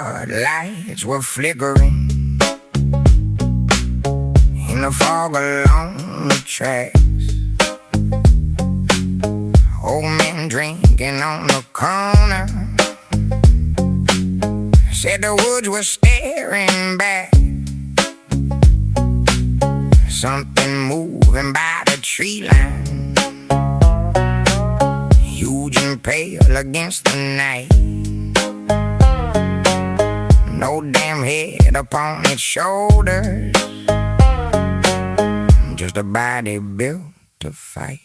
Graveyard lights were flickering in the fog along the tracks. Old men drinking on the corner said the woods were staring back. Something moving by the tree line, huge and pale against the night. No damn head upon its shoulders, just a body built to fight.